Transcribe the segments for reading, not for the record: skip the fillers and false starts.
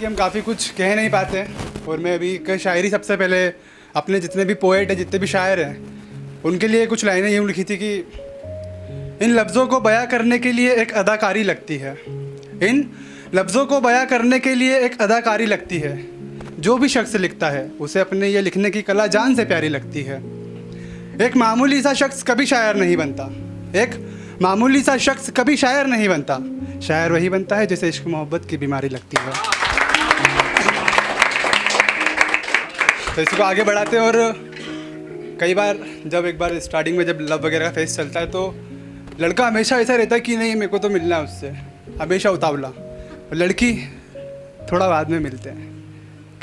कि हम काफ़ी कुछ कह नहीं पाते हैं, और मैं अभी एक शायरी सबसे पहले अपने जितने भी पोएट हैं, जितने भी शायर हैं, उनके लिए कुछ लाइनें यूँ लिखी थी कि इन लफ्ज़ों को बयां करने के लिए एक अदाकारी लगती है, इन लफ्ज़ों को बयां करने के लिए एक अदाकारी लगती है, जो भी शख्स लिखता है उसे अपने ये लिखने की कला जान से प्यारी लगती है। एक मामूली सा शख्स कभी शायर नहीं बनता, एक मामूली सा शख्स कभी शायर नहीं बनता, शायर वही बनता है जिसे इश्क मोहब्बत की बीमारी लगती है। तो इसको आगे बढ़ाते हैं। और कई बार जब एक बार स्टार्टिंग में जब लव वगैरह का फेस चलता है तो लड़का हमेशा ऐसा रहता है कि नहीं मेरे को तो मिलना है उससे, हमेशा उतावला, और लड़की थोड़ा बाद में मिलते हैं,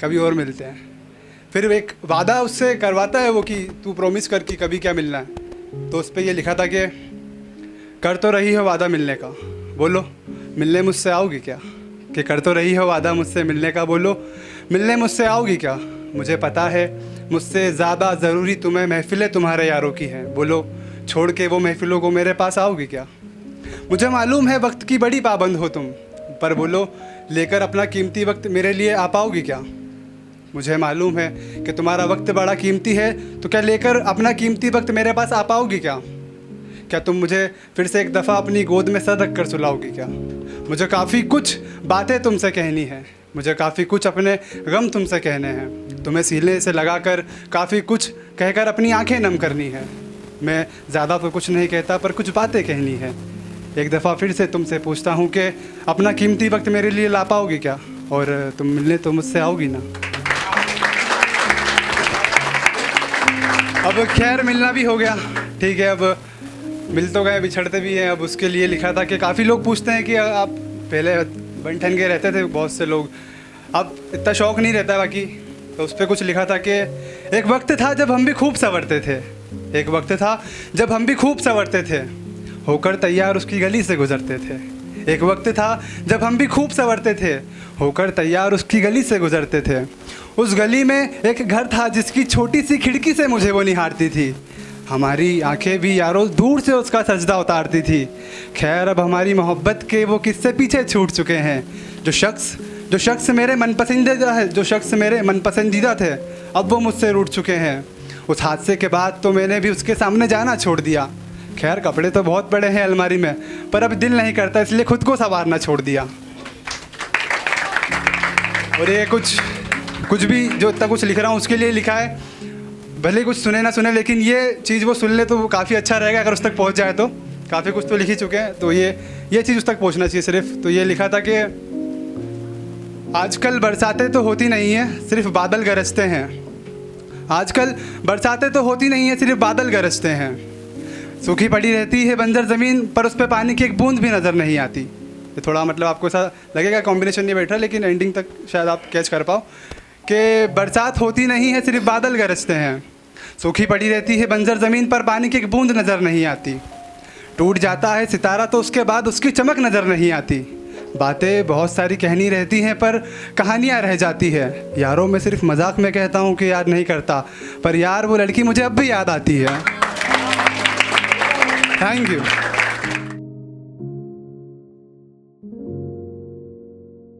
कभी और मिलते हैं, फिर एक वादा उससे करवाता है वो कि तू प्रॉमिस कर कि कभी क्या मिलना है। तो उस पर ये लिखा था कि कर तो रही हो वादा मिलने का, बोलो मिलने मुझसे आओगी क्या, कि कर तो रही हो वादा मुझसे मिलने का, बोलो मिलने मुझसे आओगी क्या, मुझे पता है मुझसे ज़्यादा ज़रूरी तुम्हें महफ़िलें तुम्हारे यारों की हैं, बोलो छोड़ के वो महफ़िलों को मेरे पास आओगी क्या। मुझे मालूम है वक्त की बड़ी पाबंद हो तुम, पर बोलो लेकर अपना कीमती वक्त मेरे लिए आ पाओगी क्या। मुझे मालूम है कि तुम्हारा वक्त बड़ा कीमती है, तो क्या लेकर अपना कीमती वक्त मेरे पास आ पाओगी क्या। क्या तुम मुझे फिर से एक दफ़ा अपनी गोद में सर रख कर सुलाओगी क्या। मुझे काफ़ी कुछ बातें तुमसे कहनी है, मुझे काफ़ी कुछ अपने गम तुमसे कहने हैं, तुम्हें सीने से लगाकर काफ़ी कुछ कहकर अपनी आंखें नम करनी है। मैं ज़्यादा तो कुछ नहीं कहता पर कुछ बातें कहनी है। एक दफ़ा फिर से तुमसे पूछता हूँ कि अपना कीमती वक्त मेरे लिए ला पाओगी क्या, और तुम मिलने तो मुझसे आओगी ना। अब खैर मिलना भी हो गया, ठीक है, अब मिल तो गए, बिछड़ते भी हैं। अब उसके लिए लिखा था कि काफ़ी लोग पूछते हैं कि आप पहले बन ठन के रहते थे बहुत से लोग, अब इतना शौक़ नहीं रहता बाकी, तो उस पर कुछ लिखा था कि एक वक्त था जब हम भी खूब संवरते थे, एक वक्त था जब हम भी खूब संवरते थे, होकर तैयार उसकी गली से गुजरते थे। एक वक्त था जब हम भी खूब संवरते थे, होकर तैयार उसकी गली से गुजरते थे। उस गली में एक घर था जिसकी छोटी सी खिड़की से मुझे वो निहारती थी, हमारी आंखें भी यारों दूर से उसका सजदा उतारती थी। खैर अब हमारी मोहब्बत के वो किस्से पीछे छूट चुके हैं, जो शख्स मेरे मनपसंदीदा है, जो शख्स मेरे मनपसंदीदा थे, अब वो मुझसे रूठ चुके हैं। उस हादसे के बाद तो मैंने भी उसके सामने जाना छोड़ दिया। खैर कपड़े तो बहुत बड़े हैं अलमारी में, पर अब दिल नहीं करता इसलिए खुद को संवारना छोड़ दिया। और ये कुछ भी जो इतना कुछ लिख रहा हूँ उसके लिए लिखा है, भले कुछ सुने ना सुने, लेकिन ये चीज़ वो सुन ले तो वो काफ़ी अच्छा रहेगा अगर उस तक पहुँच जाए तो। काफ़ी कुछ तो लिख ही चुके हैं, तो ये चीज़ उस तक पहुँचना चाहिए सिर्फ। तो ये लिखा था कि आजकल बरसातें तो होती नहीं हैं, सिर्फ बादल गरजते हैं। आजकल बरसातें तो होती नहीं हैं, सिर्फ बादल गरजते हैं। सूखी पड़ी रहती है बंजर ज़मीन, पर उस पर पानी की एक बूंद भी नज़र नहीं आती। ये थोड़ा मतलब आपको ऐसा लगेगा कॉम्बिनेशन नहीं बैठ रहा, लेकिन एंडिंग तक शायद आप कैच कर पाओ कि बरसात होती नहीं है, सिर्फ बादल गरजते हैं। सूखी पड़ी रहती है बंजर ज़मीन पर पानी की एक बूंद नज़र नहीं आती। टूट जाता है सितारा तो उसके बाद उसकी चमक नज़र नहीं आती। बातें बहुत सारी कहनी रहती हैं पर कहानियाँ रह जाती है। यारों में सिर्फ मजाक में कहता हूँ कि याद नहीं करता, पर यार वो लड़की मुझे अब भी याद आती है। Thank you.